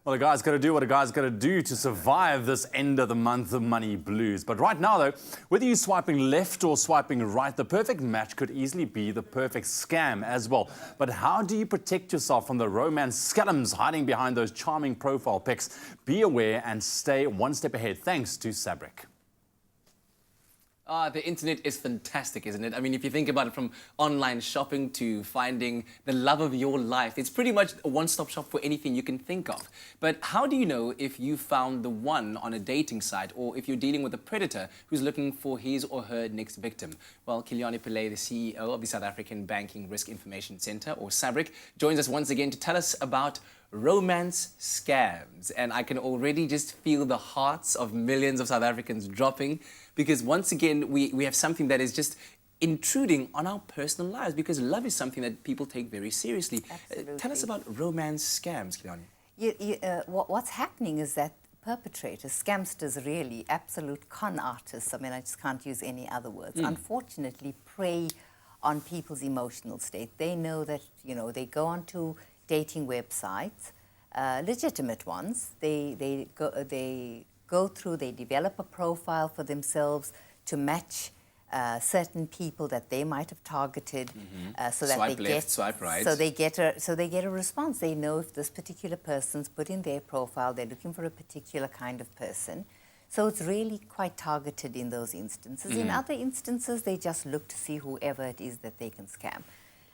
Well, a guy's got to do what a guy's got to do to survive this end of the month of money blues. But right now, though, whether you're swiping left or swiping right, the perfect match could easily be the perfect scam as well. But how do you protect yourself from the romance scallums hiding behind those charming profile pics? Be aware and stay one step ahead, thanks to SABRIC. The internet is fantastic, isn't it? I mean, if you think about it, from online shopping to finding the love of your life, it's pretty much a one-stop shop for anything you can think of. But how do you know if you found the one on a dating site, or if you're dealing with a predator who's looking for his or her next victim? Well, Kiliani Pillay, the CEO of the South African Banking Risk Information Centre, or SABRIC, joins us once again to tell us about romance scams. And I can already just feel the hearts of millions of South Africans dropping, because once again we have something that is just intruding on our personal lives, because love is something that people take very seriously. Tell us about romance scams, Kiliani. What's happening is that perpetrators, scamsters really, absolute con artists, I mean, I just can't use any other words, unfortunately prey on people's emotional state. They know that, you know, they go onto dating websites, legitimate ones. They go through, they develop a profile for themselves to match certain people that they might have targeted, so that swipe they left, get, swipe right. so they get a response. They know if this particular person's put in their profile, they're looking for a particular kind of person. So it's really quite targeted in those instances. In other instances, they just look to see whoever it is that they can scam.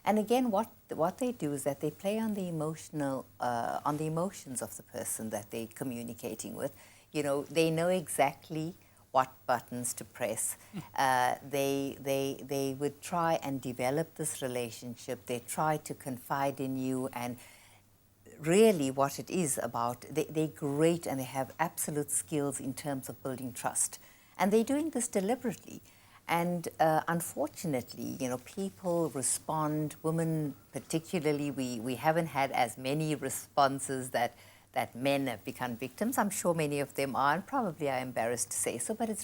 And again, what they do is that they play on the emotional, on the emotions of the person that they're communicating with. You know, they know exactly what buttons to press. They would try and develop this relationship. They try to confide in you, and really what it is about, they're great and they have absolute skills in terms of building trust. And they're doing this deliberately. And unfortunately, you know, people respond, women particularly, we haven't had as many responses that men have become victims. I'm sure many of them are, and probably are embarrassed to say so, but it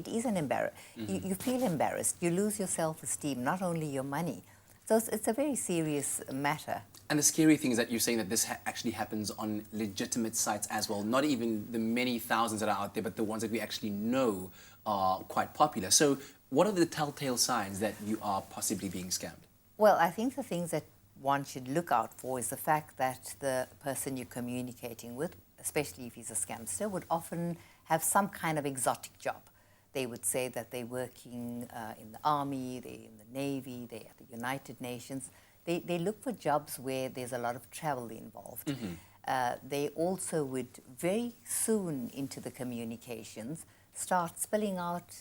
is an embarrassment. You feel embarrassed, you lose your self-esteem, not only your money. So it's a very serious matter. And the scary thing is that you're saying that this actually happens on legitimate sites as well, not even the many thousands that are out there, but the ones that we actually know are quite popular. So what are the telltale signs that you are possibly being scammed? Well, I think the things that one should look out for is the fact that the person you're communicating with, especially if he's a scamster, would often have some kind of exotic job. They would say that they're working in the army, they're in the navy, they're at the United Nations. They look for jobs where there's a lot of travel involved. They also would very soon into the communications start spilling out,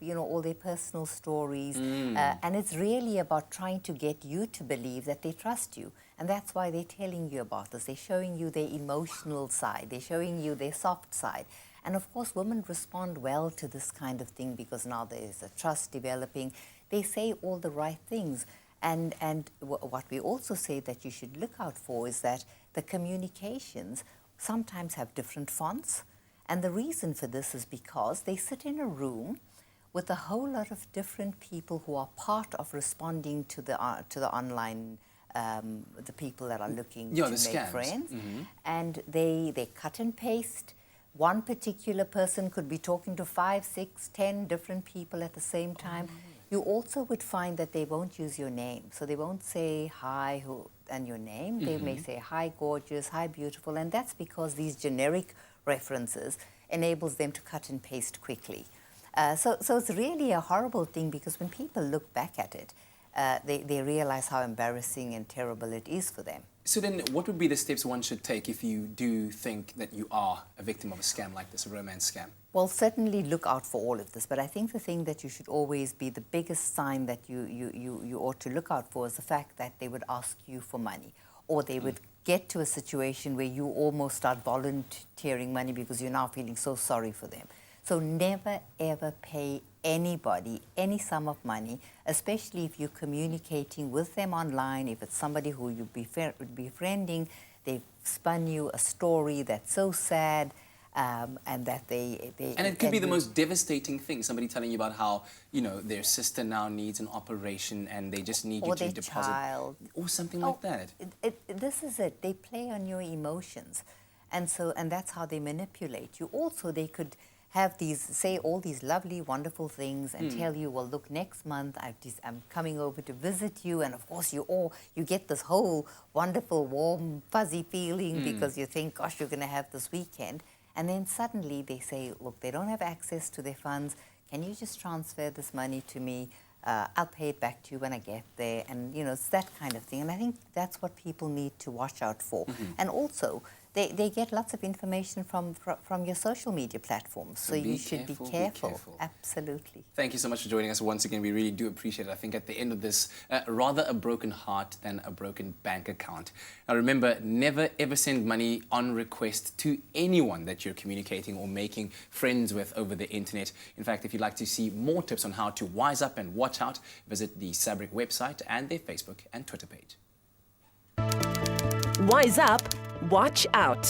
you know, all their personal stories. And it's really about trying to get you to believe that they trust you. And that's why they're telling you about this. They're showing you their emotional side. They're showing you their soft side. And of course, women respond well to this kind of thing because now there's a trust developing. They say all the right things. And what we also say that you should look out for is that the communications sometimes have different fonts. And the reason for this is because they sit in a room with a whole lot of different people who are part of responding to the online, the people that are looking to make scams. Friends. And they cut and paste. One particular person could be talking to 5, 6, 10 different people at the same time. You also would find that they won't use your name. So they won't say hi and your name. They may say hi gorgeous, hi beautiful, and that's because these generic references enables them to cut and paste quickly. So it's really a horrible thing, because when people look back at it, they realize how embarrassing and terrible it is for them. So then what would be the steps one should take if you do think that you are a victim of a scam like this, a romance scam? Well, certainly look out for all of this, but I think the thing that you should always be, the biggest sign that you ought to look out for is the fact that they would ask you for money, or they would get to a situation where you almost start volunteering money because you're now feeling so sorry for them. So never ever pay anybody any sum of money, especially if you're communicating with them online. If it's somebody who you'd be befriending, they've spun you a story that's so sad, and that they and it could be the most devastating thing. Somebody telling you about how, you know, their sister now needs an operation and they just need you to deposit, child, or something like that. This is it. They play on your emotions. And that's how they manipulate you. Also, they could have say all these lovely, wonderful things and tell you, well, look, next month I'm coming over to visit you. And of course, you get this whole wonderful, warm, fuzzy feeling because you think, gosh, you're going to have this weekend. And then suddenly they say, look, they don't have access to their funds. Can you just transfer this money to me? I'll pay it back to you when I get there. And, it's that kind of thing. And I think that's what people need to watch out for. And also, they get lots of information from your social media platforms. So you should be careful. Absolutely. Thank you so much for joining us once again. We really do appreciate it. I think at the end of this, rather a broken heart than a broken bank account. Now remember, never ever send money on request to anyone that you're communicating or making friends with over the internet. In fact, if you'd like to see more tips on how to wise up and watch out, visit the SABRIC website and their Facebook and Twitter page. Wise up, watch out.